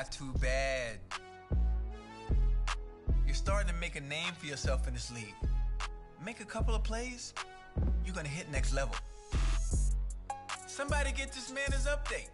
not too bad. You're starting to make a name for yourself in this league. Make a couple of plays, you're gonna hit next level. Somebody get this man his update.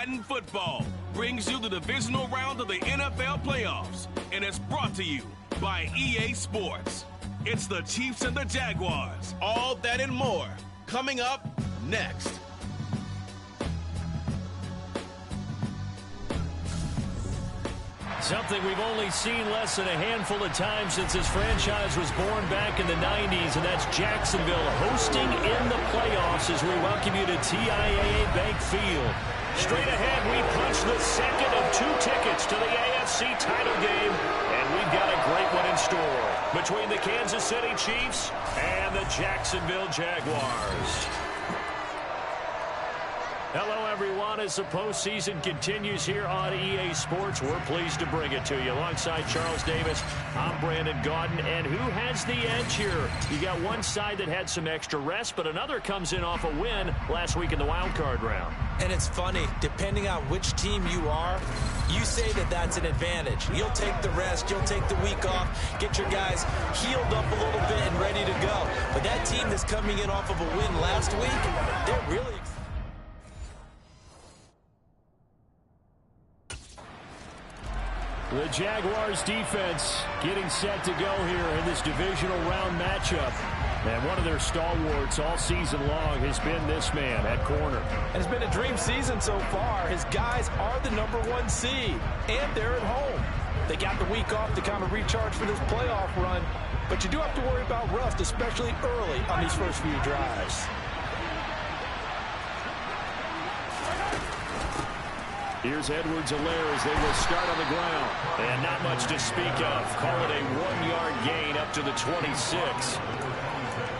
Madden Football brings you the divisional round of the NFL playoffs, and it's brought to you by EA Sports. It's the Chiefs and the Jaguars. All that and more coming up next. Something we've only seen less than a handful of times since this franchise was born back in the 90s, and that's Jacksonville hosting in the playoffs as we welcome you to TIAA Bank Field. Straight ahead, we punch the second of two tickets to the AFC title game, and we we've got a great one in store between the Kansas City Chiefs and the Jacksonville Jaguars. Hello, everyone. As the postseason continues here on EA Sports, we're pleased to bring it to you. Alongside Charles Davis, I'm Brandon Gaudin. And who has the edge here? You got one side that had some extra rest, but another comes in off a win last week in the wild card round. And it's funny, depending on which team you are, you say that that's an advantage. You'll take the rest, you'll take the week off, get your guys healed up a little bit and ready to go. But that team that's coming in off of a win last week, they're really excited. The Jaguars defense getting set to go here in this divisional round matchup. And one of their stalwarts all season long has been this man at corner. And it's been a dream season so far. His guys are the #1 seed, and they're at home. They got the week off to kind of recharge for this playoff run. But you do have to worry about rust, especially early on these first few drives. Here's Edwards-Helaire as they will start on the ground. And not much to speak of. Call it a 1-yard gain up to the 26.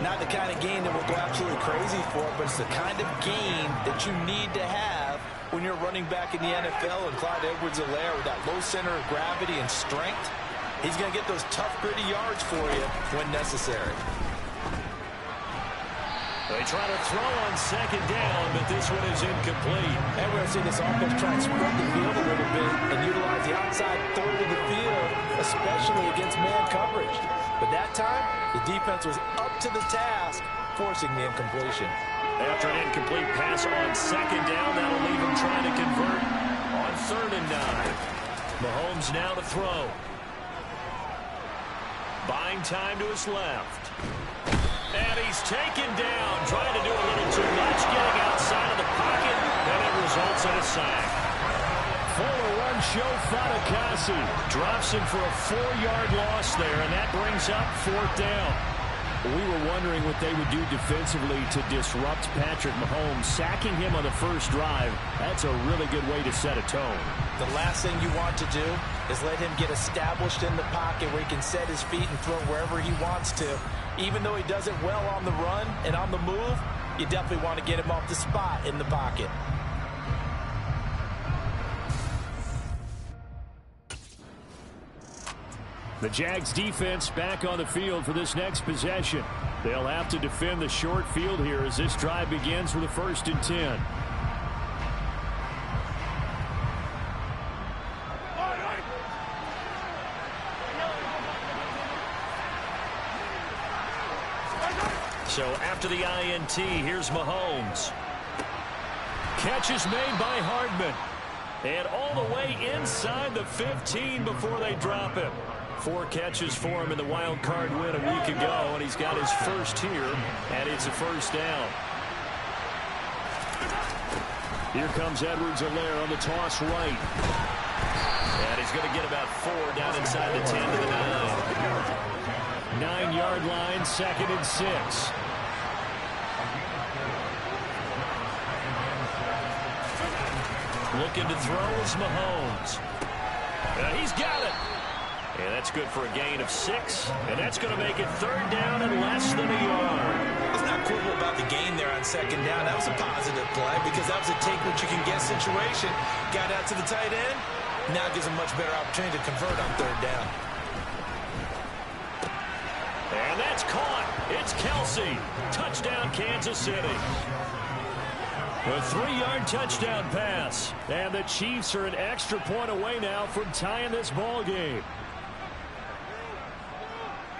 Not the kind of gain that will go absolutely crazy for, but it's the kind of gain that you need to have when you're running back in the NFL. And Clyde Edwards-Helaire, with that low center of gravity and strength, he's going to get those tough, gritty yards for you when necessary. They try to throw on second down, but this one is incomplete. And we're going to see this offense try and spread the field a little bit and utilize the outside third of the field, especially against man coverage. But that time, the defense was up to the task, forcing the incompletion. After an incomplete pass on second down, that'll leave him trying to convert on 3rd and 9. Mahomes now to throw. Buying time to his left. And he's taken down, trying to do a little too much, getting outside of the pocket, and it results in a sack. Fuller runs show Fatukasi. Drops him for a 4-yard loss there, and that brings up 4th down. We were wondering what they would do defensively to disrupt Patrick Mahomes. Sacking him on the first drive, that's a really good way to set a tone. The last thing you want to do is let him get established in the pocket where he can set his feet and throw wherever he wants to. Even though he does it well on the run and on the move, you definitely want to get him off the spot in the pocket. The Jags defense back on the field for this next possession. They'll have to defend the short field here as this drive begins with a 1st and 10. So after the INT, here's Mahomes. Catch is made by Hardman. And all the way inside the 15 before they drop him. 4 catches for him in the wild card win a week ago, and he's got his first here, and it's a 1st down. Here comes Edwards-Helaire on the toss right. And he's going to get about 4 down inside the 10 to the 9. 9-yard line, 2nd and 6. Looking to throw is Mahomes. He's got it. And that's good for a gain of 6. And that's going to make it 3rd down and less than a yard. Let's not quibble about the gain there on 2nd down. That was a positive play because that was a take-what-you-can-get situation. Got out to the tight end. Now gives him much better opportunity to convert on 3rd down. And that's caught. It's Kelsey. Touchdown, Kansas City. A 3-yard touchdown pass. And the Chiefs are an extra point away now from tying this ball game.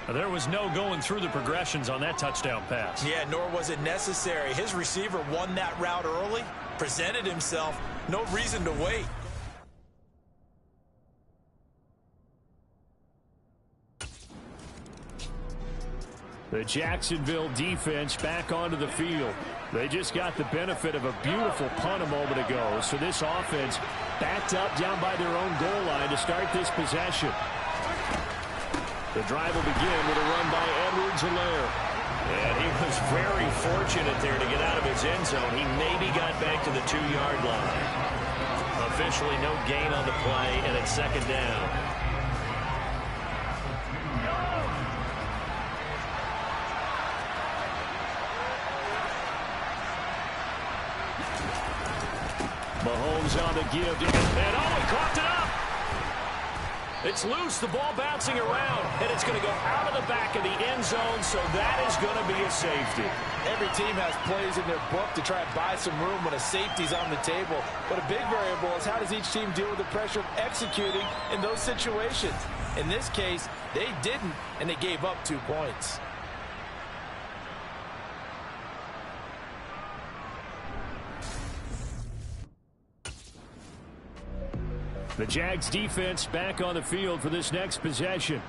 There was no going through the progressions on that touchdown pass. Yeah, nor was it necessary. His receiver won that route early, presented himself. No reason to wait. The Jacksonville defense back onto the field. They just got the benefit of a beautiful punt a moment ago. So this offense backed up down by their own goal line to start this possession. The drive will begin with a run by Edwards-Helaire. And he was very fortunate there to get out of his end zone. He maybe got back to the 2-yard line. Officially no gain on the play, and it's 2nd down. Mahomes on the give. And oh, he coughed it up. It's loose, the ball bouncing around, and it's going to go out of the back of the end zone, so that is going to be a safety. Every team has plays in their book to try and buy some room when a safety's on the table. But a big variable is how does each team deal with the pressure of executing in those situations. In this case, they didn't, and they gave up 2 points. The Jags defense back on the field for this next possession.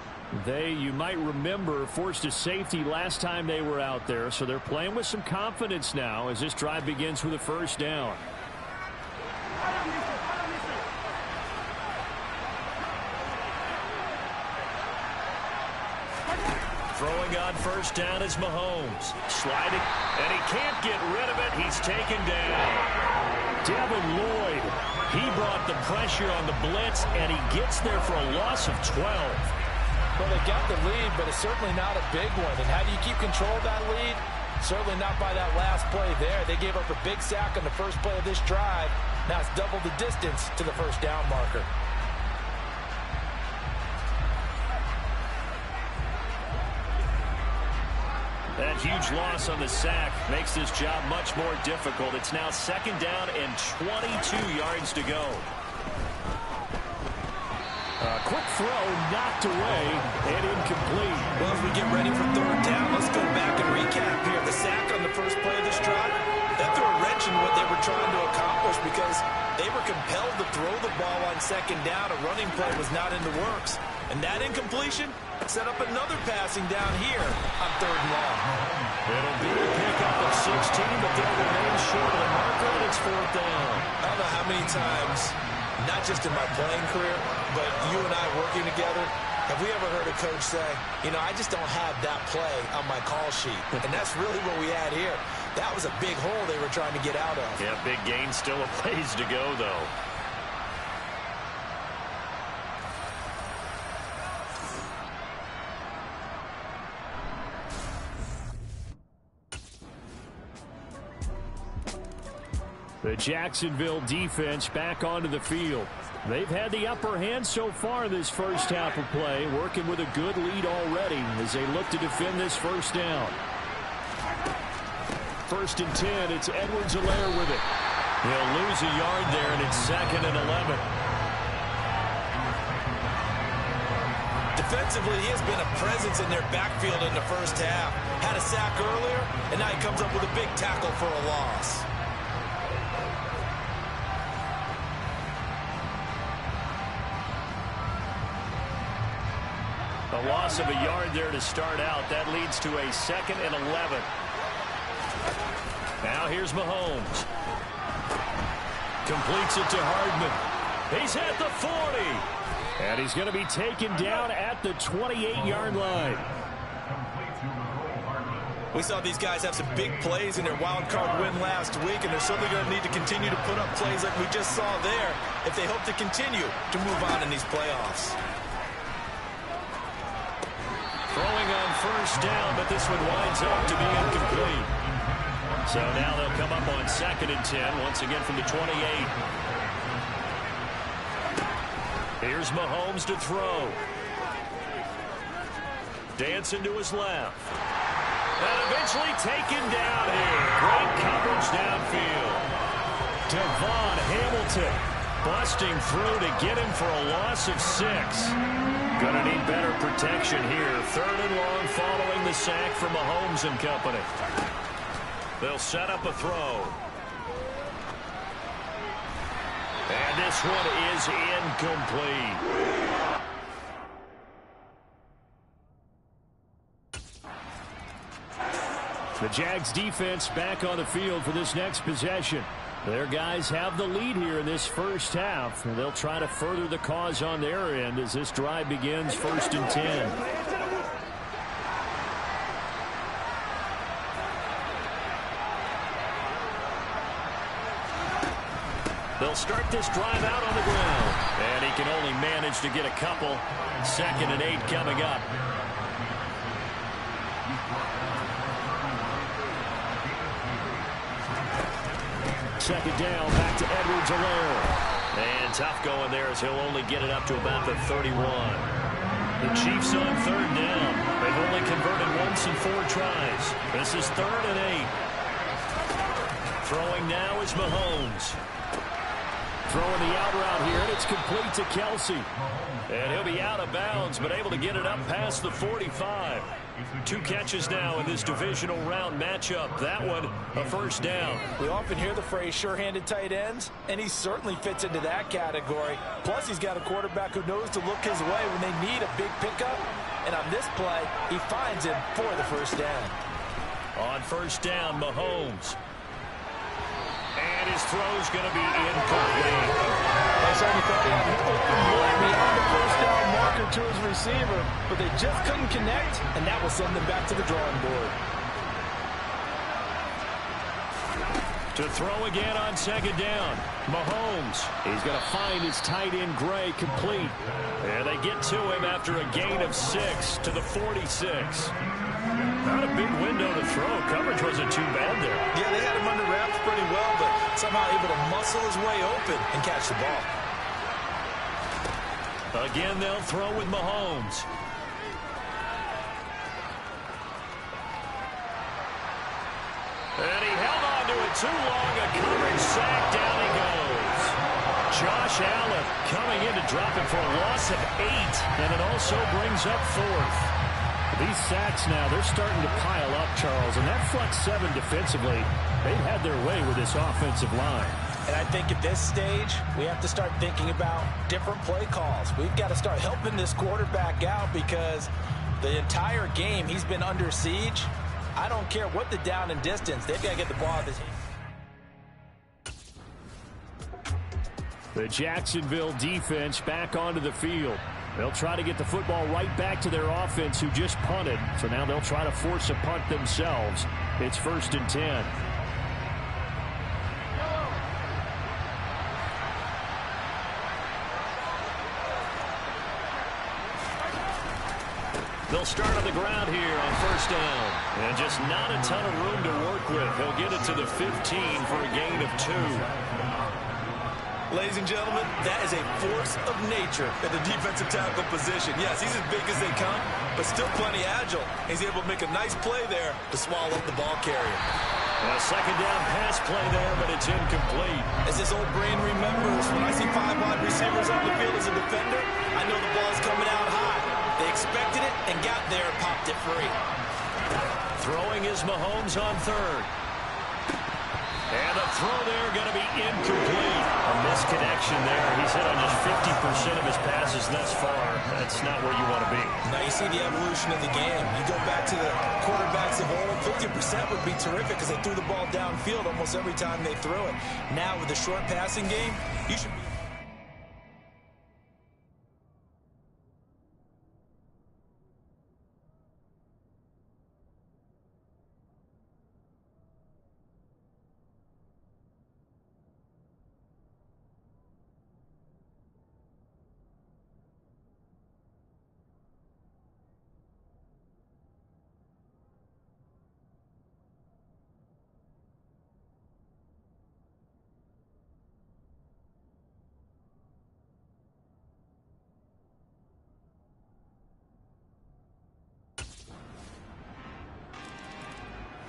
They, you might remember, forced a safety last time they were out there, so they're playing with some confidence now as this drive begins with a first down. Throwing on first down is Mahomes. Sliding, and he can't get rid of it. He's taken down. Devin Lloyd. He brought the pressure on the blitz, and he gets there for a loss of 12. Well, they got the lead, but it's certainly not a big one. And how do you keep control of that lead? Certainly not by that last play there. They gave up a big sack on the first play of this drive. Now it's double the distance to the first down marker. That huge loss on the sack makes this job much more difficult. It's now second down and 22 yards to go. A quick throw knocked away and incomplete. Well, as we get ready for third down, let's go back and recap here. The sack on the first play of this drive, that threw a wrench in what they were trying to accomplish because they were compelled to throw the ball on second down. A running play was not in the works. And that incompletion set up another passing down here on third and long. It'll be a pickup of 16, but they'll remain short of the marker, and it's fourth down. I don't know how many times, not just in my playing career, but you and I working together, have we ever heard a coach say, you know, I just don't have that play on my call sheet. And that's really what we had here. That was a big hole they were trying to get out of. Yeah, big gain, still a ways to go, though. The Jacksonville defense back onto the field. They've had the upper hand so far this first half of play, working with a good lead already as they look to defend this first down. First and 10, it's Edwards-Helaire with it. He'll lose a yard there, and it's second and 11. Defensively, he has been a presence in their backfield in the first half. Had a sack earlier, and now he comes up with a big tackle for a loss. A loss of a yard there to start out. That leads to a second and 11. Now here's Mahomes. Completes it to Hardman. He's at the 40. And he's going to be taken down at the 28-yard line. We saw these guys have some big plays in their wild card win last week, and they're certainly going to need to continue to put up plays like we just saw there if they hope to continue to move on in these playoffs. Throwing on first down, but this one winds up to be incomplete. So now they'll come up on second and 10, once again from the 28. Here's Mahomes to throw. Dancing to his left. And eventually taken down here. Great coverage downfield. Devon Hamilton busting through to get him for a loss of 6. Gonna need better protection here. Third and long following the sack from Mahomes and company. They'll set up a throw. And this one is incomplete. The Jags defense back on the field for this next possession. Their guys have the lead here in this first half, and they'll try to further the cause on their end as this drive begins first and 10. They'll start this drive out on the ground, and he can only manage to get a couple. Second and 8 coming up. second down. Back to Edwards-Helaire. And tough going there as he'll only get it up to about the 31. The Chiefs on third down. They've only converted once in 4 tries. This is 3rd and 8. Throwing now is Mahomes. Throwing the out route here, and it's complete to Kelsey. And he'll be out of bounds, but able to get it up past the 45. 2 catches now in this divisional round matchup. That one, a first down. We often hear the phrase sure-handed tight ends, and he certainly fits into that category. Plus, he's got a quarterback who knows to look his way when they need a big pickup. And on this play, he finds him for the first down. On first down, Mahomes. And his throw's going to be incomplete. I certainly thought he had an open look beyond the first down marker to his receiver, but they just couldn't connect, and that will send them back to the drawing board. To throw again on second down, Mahomes. He's going to find his tight end Gray complete. And they get to him after a gain of 6 to the 46. Not a big window to throw. Coverage wasn't too bad there. Yeah, they had him under wraps pretty well, but somehow able to muscle his way open and catch the ball. Again, they'll throw with Mahomes. And he held on to it too long. A coverage sack. Down he goes. Josh Allen coming in to drop it for a loss of 8. And it also brings up 4th. These sacks now, they're starting to pile up, Charles. And that front 7 defensively, they've had their way with this offensive line. And I think at this stage, we have to start thinking about different play calls. We've got to start helping this quarterback out because the entire game he's been under siege. I don't care what the down and distance. They've got to get the ball out of his hand. The Jacksonville defense back onto the field. They'll try to get the football right back to their offense who just punted. So now they'll try to force a punt themselves. It's 1st and 10. They'll start on the ground here on first down. And just not a ton of room to work with. He'll get it to the 15 for a gain of 2. Ladies and gentlemen, that is a force of nature at the defensive tackle position. Yes, he's as big as they come, but still plenty agile. He's able to make a nice play there to swallow up the ball carrier. A second down pass play there, but it's incomplete. As this old brain remembers, when I see 5 wide receivers on the field as a defender, I know the ball's coming out high. They expected it and got there and popped it free. Throwing is Mahomes on 3rd. And the throw there going to be incomplete. A misconnection there. He's hit on just 50% of his passes thus far. That's not where you want to be. Now you see the evolution of the game. You go back to the quarterbacks of old, 50% would be terrific because they threw the ball downfield almost every time they threw it. Now with the short passing game, you should be...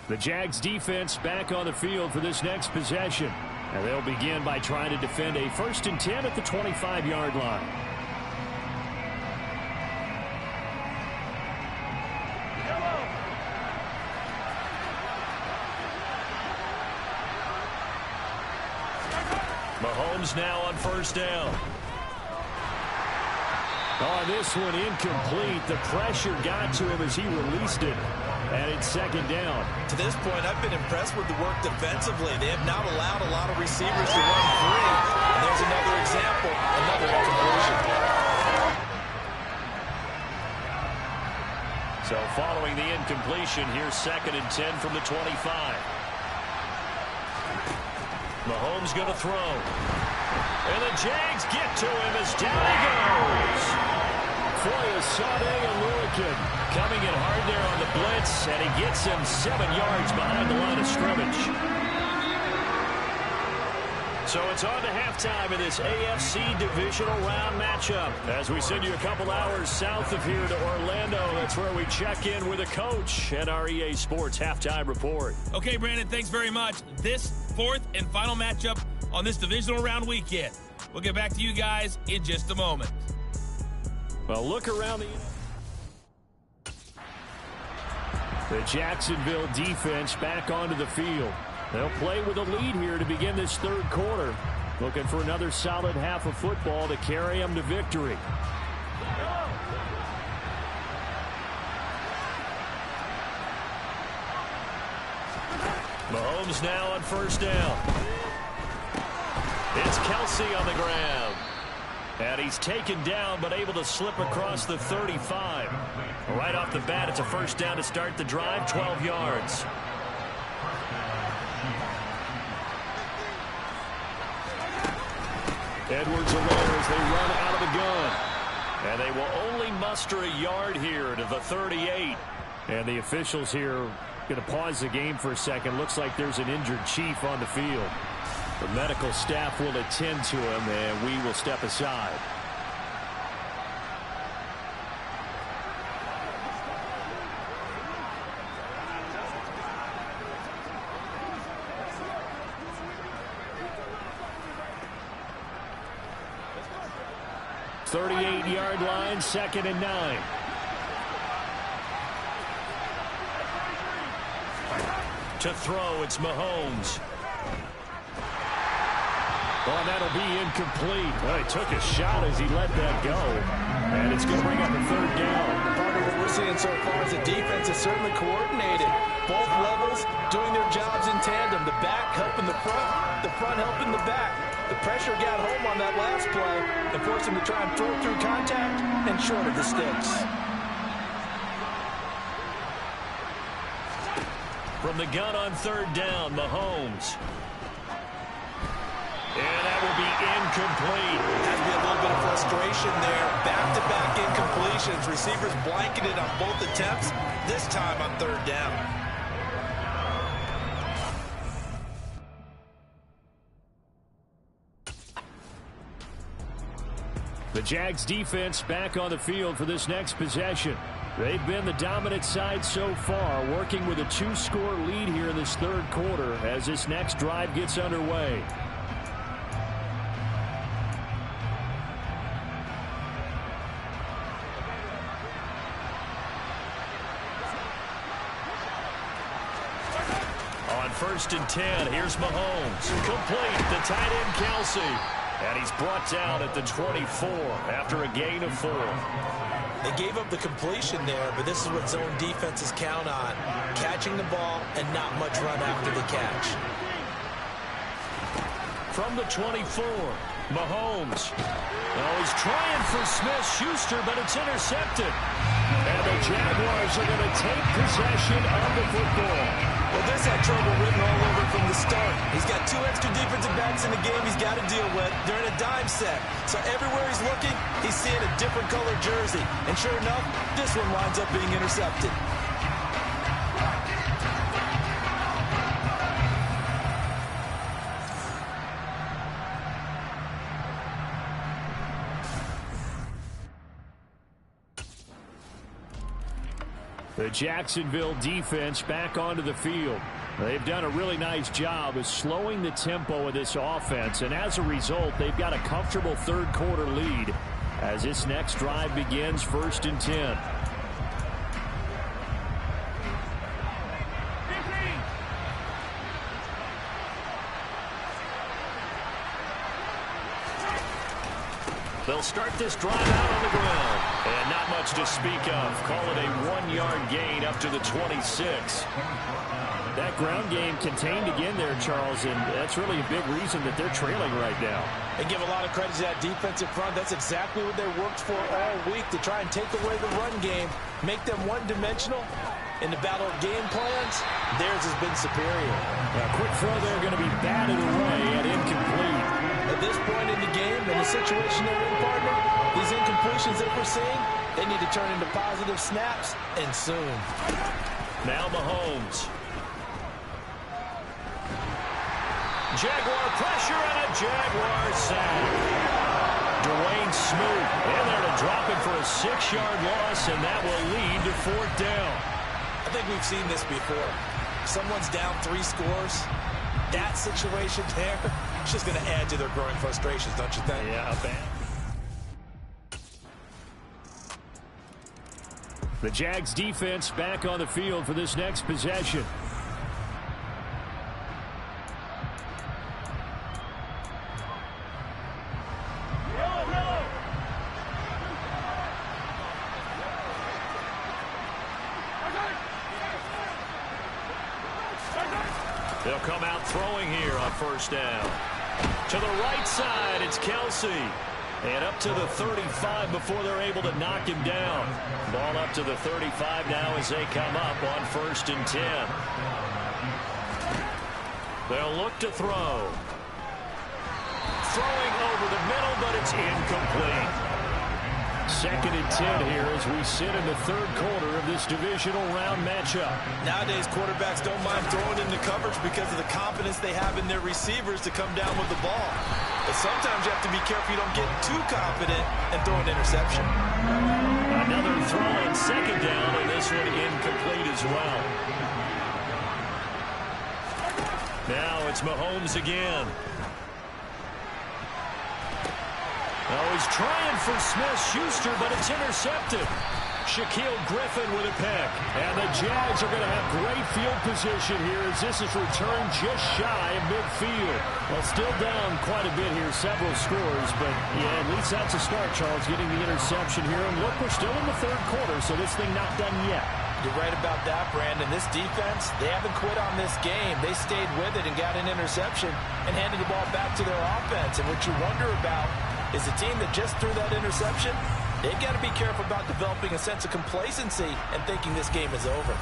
The Jags defense back on the field for this next possession. And they'll begin by trying to defend a 1st and 10 at the 25-yard line. Mahomes now on first down. On this one, incomplete. The pressure got to him as he released it. And it's second down. To this point, I've been impressed with the work defensively. They have not allowed a lot of receivers to run free. And there's another example, another incompletion. So following the incompletion, here's 2nd and 10 from the 25. Mahomes going to throw. And the Jags get to him as down he goes. Foye, Sade, and Lurican coming in hard there on the blitz, and he gets him 7 yards behind the line of scrimmage. So it's on to halftime in this AFC Divisional Round matchup. As we send you a couple hours south of here to Orlando, that's where we check in with a coach at our EA Sports Halftime Report. Okay, Brandon, thanks very much. This fourth and final matchup on this Divisional Round weekend. We'll get back to you guys in just a moment. Well, look around the Jacksonville defense back onto the field. They'll play with a lead here to begin this third quarter. Looking for another solid half of football to carry them to victory. Mahomes now on first down. It's Kelsey on the ground. And he's taken down but able to slip across the 35. Right off the bat, it's a first down to start the drive, 12 yards. Edwards-Helaire as they run out of the gun. And they will only muster a yard here to the 38. And the officials here going to pause the game for a second. Looks like there's an injured Chief on the field. The medical staff will attend to him, and we will step aside. The 38-yard line, 2nd and 9. To throw, it's Mahomes. Well, and that'll be incomplete. Well, he took a shot as he let that go. And it's going to bring up a third down. Part of what we're seeing so far is the defense is certainly coordinated. Both levels doing their jobs in tandem. The back helping the front helping the back. The pressure got home on that last play and forced him to try and throw through contact and short of the sticks. From the gun on third down, Mahomes. And that will be incomplete. Has to be a little bit of frustration there. Back-to-back incompletions. Receivers blanketed on both attempts, this time on third down. The Jags defense back on the field for this next possession. They've been the dominant side so far, working with a 2-score lead here in this third quarter as this next drive gets underway. On 1st and 10, here's Mahomes. Complete, the tight end Kelsey. And he's brought down at the 24 after a gain of 4. They gave up the completion there, but this is what zone defenses count on. Catching the ball and not much run after the catch. From the 24, Mahomes. Oh, he's trying for Smith-Schuster, but it's intercepted. And the Jaguars are going to take possession of the football. Well, this had trouble written all over from the start. He's got 2 extra defensive backs in the game he's got to deal with. They're in a dime set. So everywhere he's looking, he's seeing a different color jersey. And sure enough, this one winds up being intercepted. The Jacksonville defense back onto the field. They've done a really nice job of slowing the tempo of this offense, and as a result, they've got a comfortable third quarter lead as this next drive begins, 1st and 10. They'll start this drive out on the ground. And not much to speak of. Call it a 1-yard gain up to the 26. That ground game contained again there, Charles, and that's really a big reason that they're trailing right now. They give a lot of credit to that defensive front. That's exactly what they worked for all week, to try and take away the run game, make them one-dimensional. In the battle of game plans, theirs has been superior. A quick throw there going to be batted away and incomplete. At this point in the game, in the situation they're in, partner, these incompletions that we're seeing, they need to turn into positive snaps, and soon. Now Mahomes. Jaguar pressure and a Jaguar sack. Dwayne Smoot in there to drop it for a 6-yard loss, and that will lead to 4th down. I think we've seen this before. Someone's down 3 scores. That situation there, it's just going to add to their growing frustrations, don't you think? Yeah, bad. The Jags defense back on the field for this next possession. They'll come out throwing here on 1st down. To the right side, it's Kelsey. And up to the 35 before they're able to knock him down. Ball up to the 35 now as they come up on 1st and 10. They'll look to throw. Throwing over the middle, but it's incomplete. 2nd and 10 here as we sit in the 3rd quarter of this divisional round matchup. Nowadays, quarterbacks don't mind throwing into coverage because of the confidence they have in their receivers to come down with the ball. But sometimes you have to be careful you don't get too confident and throw an interception. Another throw on 2nd down, and this one incomplete as well. Now it's Mahomes again. Oh, he's trying for Smith-Schuster, but it's intercepted. Shaquille Griffin with a pick. And the Jags are going to have great field position here as this is returned just shy of midfield. Well, still down quite a bit here, several scores, but yeah, at least that's a start, Charles, getting the interception here. And look, we're still in the 3rd quarter, so this thing not done yet. You're right about that, Brandon. This defense, they haven't quit on this game. They stayed with it and got an interception and handed the ball back to their offense. And what you wonder about is the team that just threw that interception, they've got to be careful about developing a sense of complacency and thinking this game is over.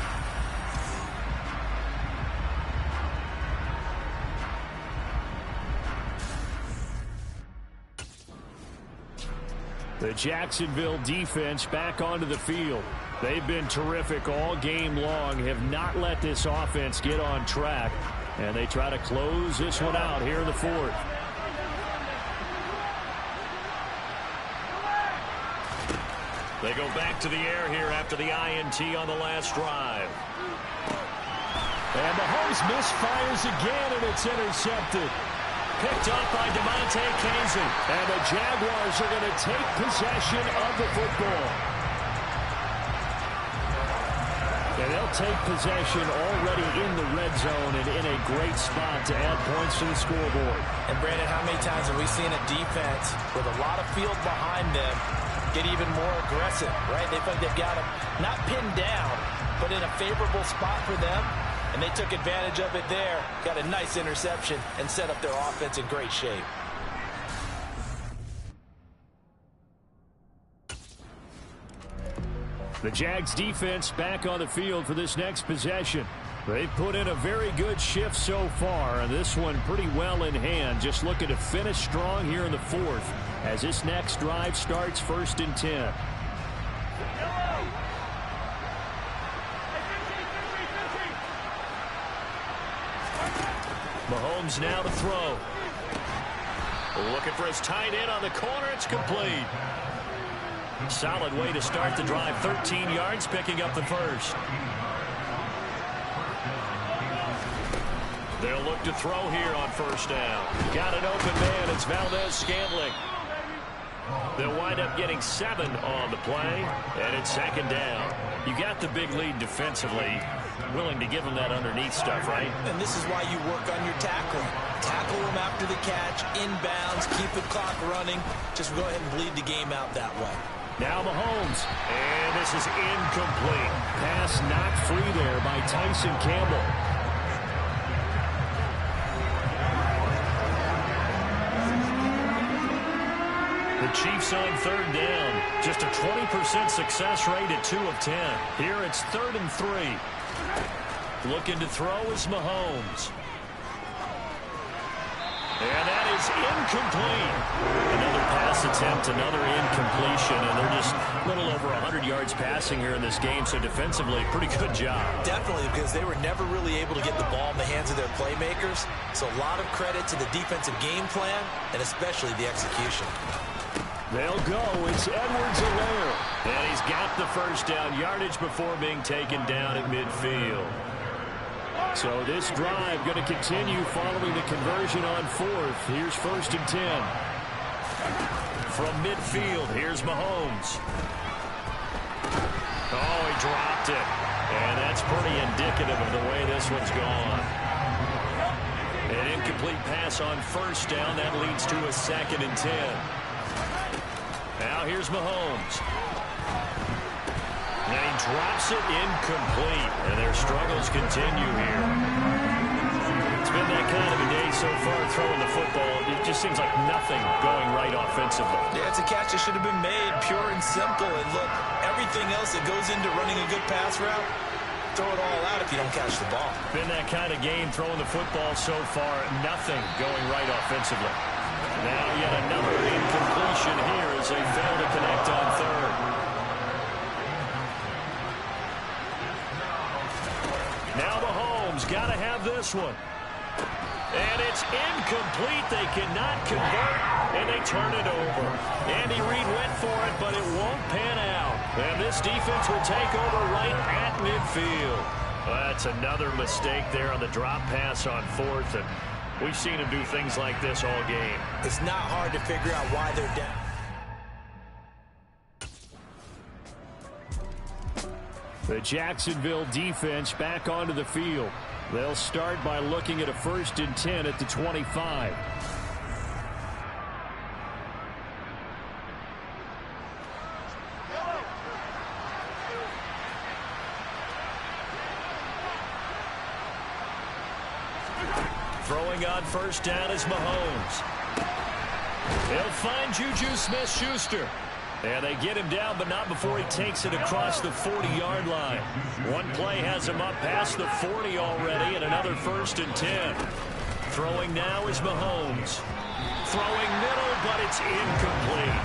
The Jacksonville defense back onto the field. They've been terrific all game long, have not let this offense get on track, and they try to close this one out here in the 4th. They go back to the air here after the INT on the last drive. And Mahomes misfires again, and it's intercepted. Picked up by DeMonte Casey. And the Jaguars are going to take possession of the football. And they'll take possession already in the red zone and in a great spot to add points to the scoreboard. And, Brandon, how many times have we seen a defense with a lot of field behind them get even more aggressive, right? They feel like they've got them not pinned down, but in a favorable spot for them. And they took advantage of it there, got a nice interception, and set up their offense in great shape. The Jags defense back on the field for this next possession. They've put in a very good shift so far, and this one pretty well in hand. Just looking to finish strong here in the 4th as this next drive starts 1st and 10. Mahomes now to throw. Looking for his tight end on the corner. It's complete. Solid way to start the drive. 13 yards, picking up the first. They'll look to throw here on 1st down. Got an open man. It's Valdez-Scantling. They'll wind up getting 7 on the play, and it's 2nd down. You got the big lead defensively. Willing to give them that underneath stuff, right? And this is why you work on your tackling. Tackle them after the catch, inbounds, keep the clock running. Just go ahead and bleed the game out that way. Now Mahomes, and this is incomplete. Pass knocked free there by Tyson Campbell. The Chiefs on 3rd down. Just a 20% success rate at 2 of 10. Here it's 3rd and 3. Looking to throw is Mahomes. And that is incomplete. Another pass attempt, another incompletion, and they're just a little over 100 yards passing here in this game, so defensively, pretty good job. Definitely, because they were never really able to get the ball in the hands of their playmakers, so a lot of credit to the defensive game plan, and especially the execution. They'll go. It's Edwards-Helaire. And he's got the first down yardage before being taken down at midfield. So this drive going to continue following the conversion on fourth. Here's 1st and 10. From midfield, here's Mahomes. Oh, he dropped it. And that's pretty indicative of the way this one's gone. An incomplete pass on 1st down. That leads to a 2nd and 10. Now here's Mahomes. And he drops it incomplete. And their struggles continue here. It's been that kind of a day so far throwing the football. It just seems like nothing going right offensively. Yeah, it's a catch that should have been made, pure and simple. And look, everything else that goes into running a good pass route, throw it all out if you don't catch the ball. Been that kind of game throwing the football so far. Nothing going right offensively. Now yet another incompletion here as they fail to connect on 3rd. Now Mahomes got to have this one. And it's incomplete. They cannot convert, and they turn it over. Andy Reid went for it, but it won't pan out. And this defense will take over right at midfield. Well, that's another mistake there on the drop pass on 4th, and we've seen him do things like this all game. It's not hard to figure out why they're down. The Jacksonville defense back onto the field. They'll start by looking at a 1st and 10 at the 25. Throwing on 1st down is Mahomes. He'll find Juju Smith-Schuster. And they get him down, but not before he takes it across the 40-yard line. One play has him up past the 40 already, and another 1st and 10. Throwing now is Mahomes. Throwing middle, but it's incomplete.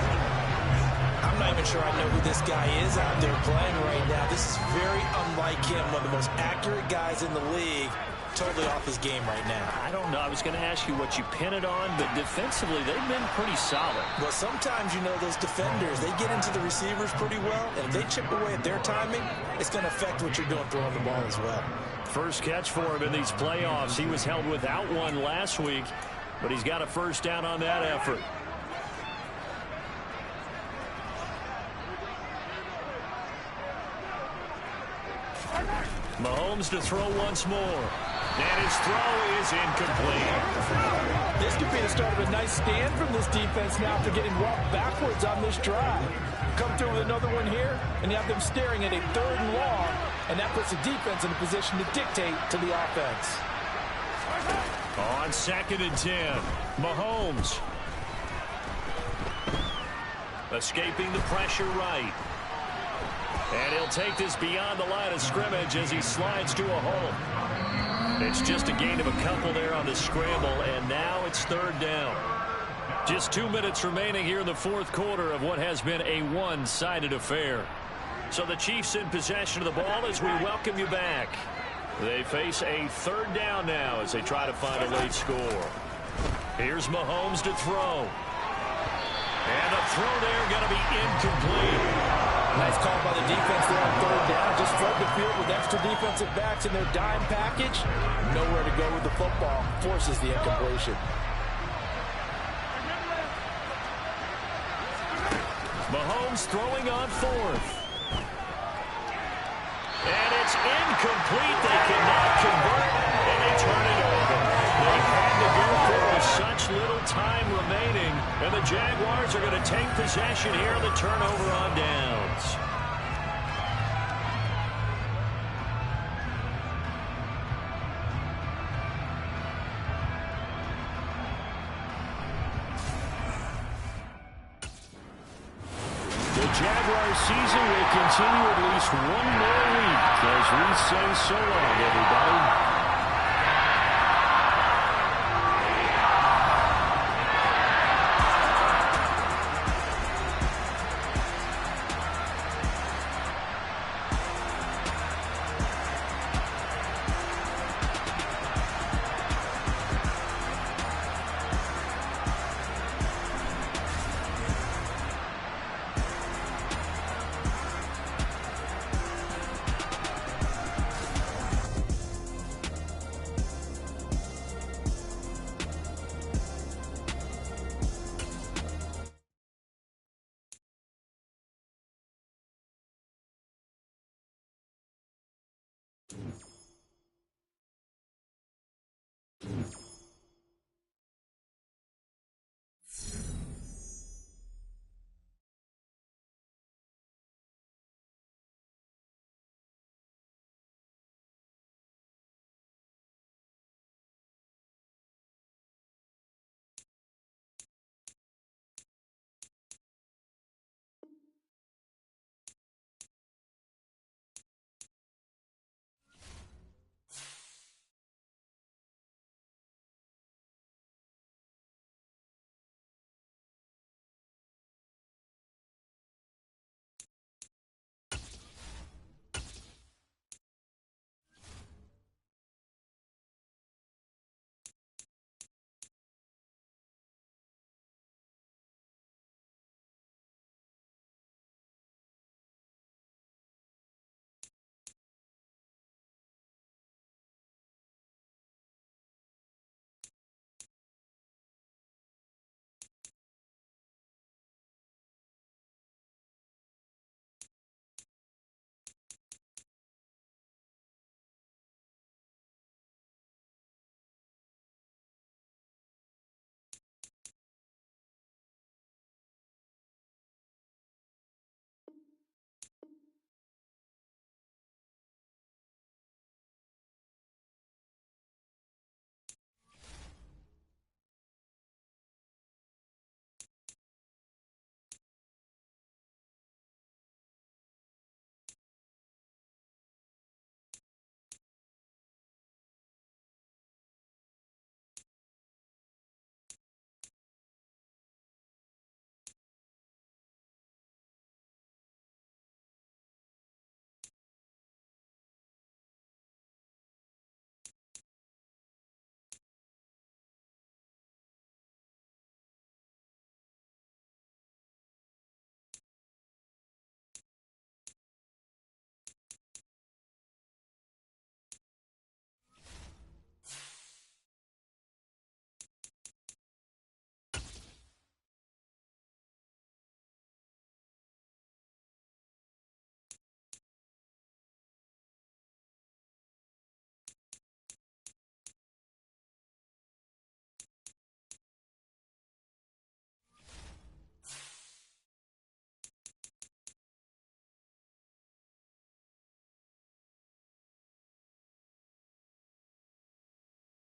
I'm not even sure I know who this guy is out there playing right now. This is very unlike him, one of the most accurate guys in the league. Totally off his game right now. I don't know. I was going to ask you what you pin it on, but defensively, they've been pretty solid. Well, sometimes, you know, those defenders, they get into the receivers pretty well, and if they chip away at their timing, it's going to affect what you're doing throwing the ball as well. First catch for him in these playoffs. He was held without one last week, but he's got a 1st down on that effort. Mahomes to throw once more. And his throw is incomplete. This could be the start of a nice stand from this defense now after getting walked backwards on this drive. Come through with another one here, and you have them staring at a 3rd and long, and that puts the defense in a position to dictate to the offense. On 2nd and 10, Mahomes. Escaping the pressure right. And he'll take this beyond the line of scrimmage as he slides to a hole. It's just a gain of a couple there on the scramble, and now it's 3rd down. Just 2 minutes remaining here in the 4th quarter of what has been a one-sided affair. So the Chiefs in possession of the ball as we welcome you back. They face a 3rd down now as they try to find a late score. Here's Mahomes to throw. And the throw there going to be incomplete. Nice call by the defense there on 3rd down. Just flood the field with extra defensive backs in their dime package. Nowhere to go with the football. Forces the incompletion. Mahomes throwing on 4th. And it's incomplete. They cannot convert, and they turn it over. They had to go for it with such little time remaining, and the Jaguars are going to take possession here on the turnover on downs. The Jaguars season will continue at least one more week as we say so long, everybody.